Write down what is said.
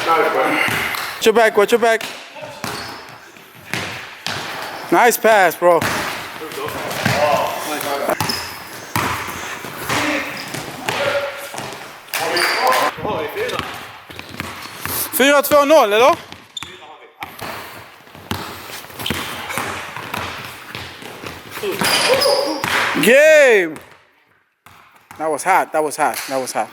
Watch your back, watch your back. Nice pass, bro. Fyra, 2-0, eller? Game! That was hot, that was hot, that was hot.